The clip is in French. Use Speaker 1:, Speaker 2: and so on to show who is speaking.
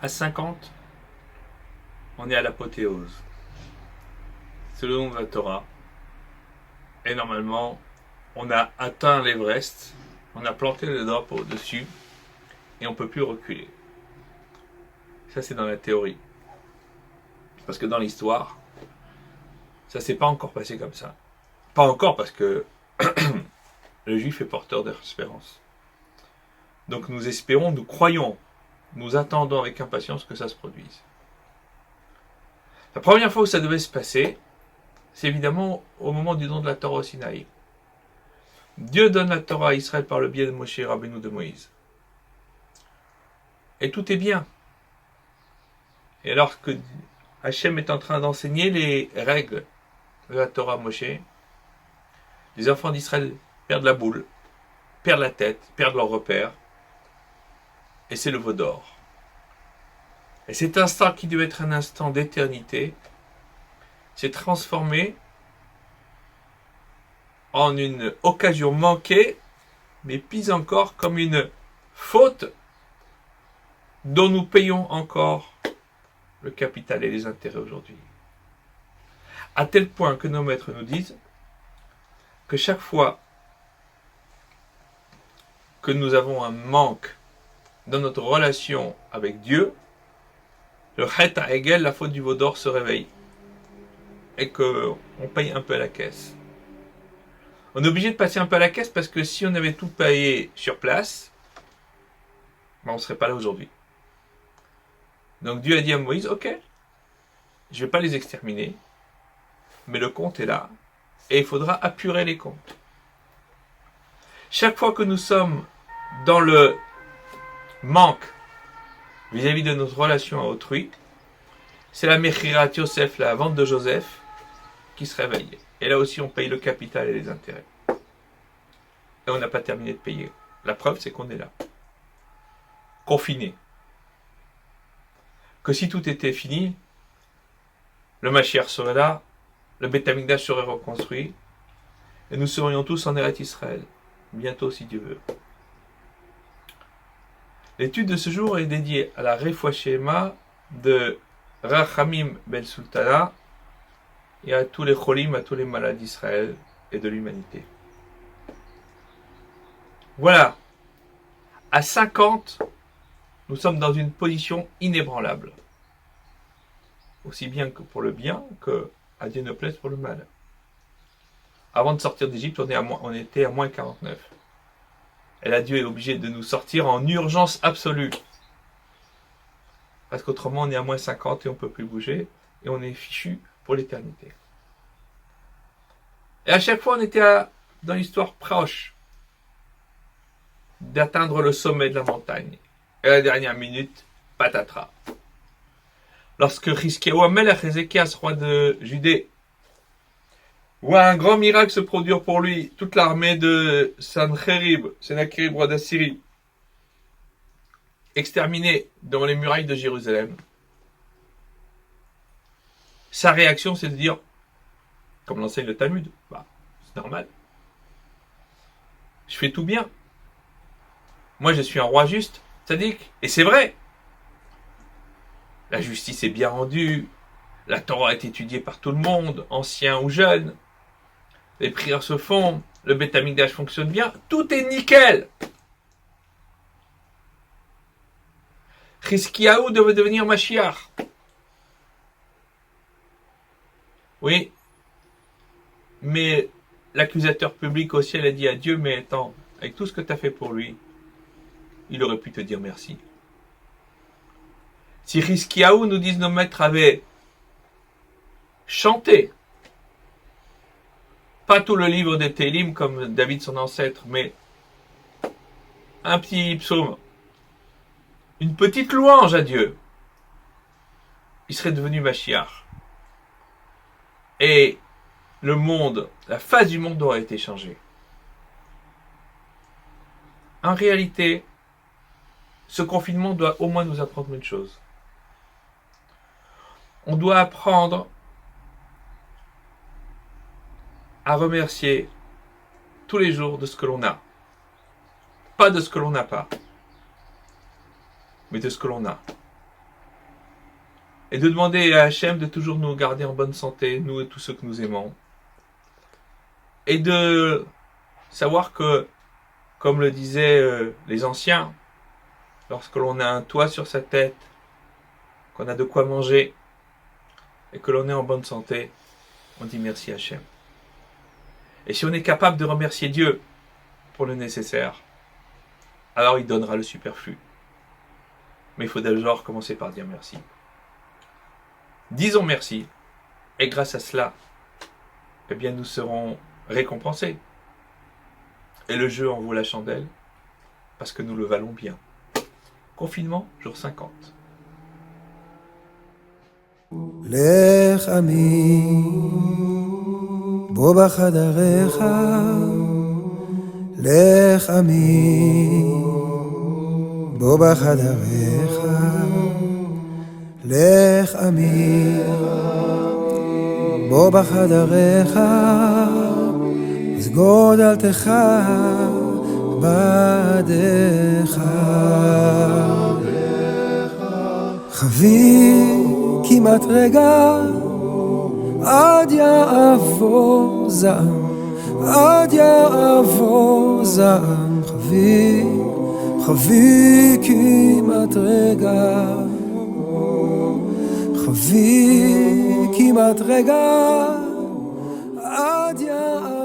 Speaker 1: À 50, on est à l'apothéose. C'est le nom de la Torah. Et normalement, on a atteint l'Everest, on a planté le drapeau au-dessus, et on ne peut plus reculer. Ça, c'est dans la théorie. Parce que dans l'histoire, ça ne s'est pas encore passé comme ça. Pas encore parce que le juif est porteur d'espérance. Donc nous espérons, nous croyons, nous attendons avec impatience que ça se produise. La première fois où ça devait se passer, c'est évidemment au moment du don de la Torah au Sinaï. Dieu donne la Torah à Israël par le biais de Moshe Rabbeinu de Moïse. Et tout est bien. Et alors que Hachem est en train d'enseigner les règles de la Torah à Moshe, les enfants d'Israël perdent la boule, perdent la tête, perdent leur repère, et c'est le veau d'or. Et cet instant qui devait être un instant d'éternité s'est transformé en une occasion manquée, mais pis encore comme une faute dont nous payons encore le capital et les intérêts aujourd'hui. À tel point que nos maîtres nous disent que chaque fois que nous avons un manque dans notre relation avec Dieu, le chet à Hegel, la faute du veau d'or, se réveille et qu'on paye un peu à la caisse. On est obligé de passer un peu à la caisse parce que si on avait tout payé sur place, on ne serait pas là aujourd'hui. Donc Dieu a dit à Moïse, ok, je ne vais pas les exterminer, mais le compte est là et il faudra apurer les comptes. Chaque fois que nous sommes dans le manque vis-à-vis de notre relation à autrui, c'est la Mechirat Yosef, la vente de Joseph, qui se réveille. Et là aussi, on paye le capital et les intérêts. Et on n'a pas terminé de payer. La preuve, c'est qu'on est là. Confiné. Que si tout était fini, le Mashiach serait là, le Beth Amikdash serait reconstruit, et nous serions tous en Eretz Israël. Bientôt, si Dieu veut. L'étude de ce jour est dédiée à la Refoua Shema de Rachamim Ben Sultana et à tous les cholim, à tous les malades d'Israël et de l'humanité. Voilà. À 50, nous sommes dans une position inébranlable. Aussi bien que pour le bien, que à Dieu ne plaise pour le mal. Avant de sortir d'Égypte, on était à moins 49. Et là, Dieu est obligé de nous sortir en urgence absolue. Parce qu'autrement, on est à moins 50 et on ne peut plus bouger. Et on est fichu pour l'éternité. Et à chaque fois, on était dans l'histoire proche d'atteindre le sommet de la montagne. Et à la dernière minute, patatras. Lorsque Hiskiyahu HaMelech, Ézéchias, roi de Judée, voit un grand miracle se produire pour lui, toute l'armée de Sancherib, Sennacherib, roi d'Assyrie, exterminée devant les murailles de Jérusalem. Sa réaction, c'est de dire, comme l'enseigne le Talmud, c'est normal. Je fais tout bien. Moi, je suis un roi juste, tzaddik, et c'est vrai. La justice est bien rendue, la Torah est étudiée par tout le monde, anciens ou jeunes. Les prières se font, le Beth Amikdash fonctionne bien, tout est nickel. Hiskiyahu devait devenir Mashiach. Oui, mais l'accusateur public au ciel a dit à Dieu, mais attends, avec tout ce que tu as fait pour lui, il aurait pu te dire merci. Si Hiskiyahu, nous disent nos maîtres, avait chanté, pas tout le livre des Télim comme David son ancêtre, mais un petit psaume, une petite louange à Dieu, il serait devenu Mashiach. Et le monde, la face du monde aurait été changée. En réalité, ce confinement doit au moins nous apprendre une chose. On doit apprendre à remercier tous les jours de ce que l'on a. Pas de ce que l'on n'a pas, mais de ce que l'on a. Et de demander à Hachem de toujours nous garder en bonne santé, nous et tous ceux que nous aimons. Et de savoir que, comme le disaient les anciens, lorsque l'on a un toit sur sa tête, qu'on a de quoi manger, et que l'on est en bonne santé, on dit merci Hachem. Et si on est capable de remercier Dieu pour le nécessaire, alors il donnera le superflu. Mais il faut d'abord commencer par dire merci. Disons merci, et grâce à cela, eh bien nous serons récompensés. Et le jeu en vaut la chandelle, parce que nous le valons bien. Confinement, jour 50.
Speaker 2: לך עמי בוא בחדריך לך עמי בוא בחדריך לך עמי בוא בחדריך סגור דלתך בעדך חביב כמעט רגע עד יעבור זעם עד יעבור זעם חבי כמעט רגע חבי כמעט רגע עד יעבור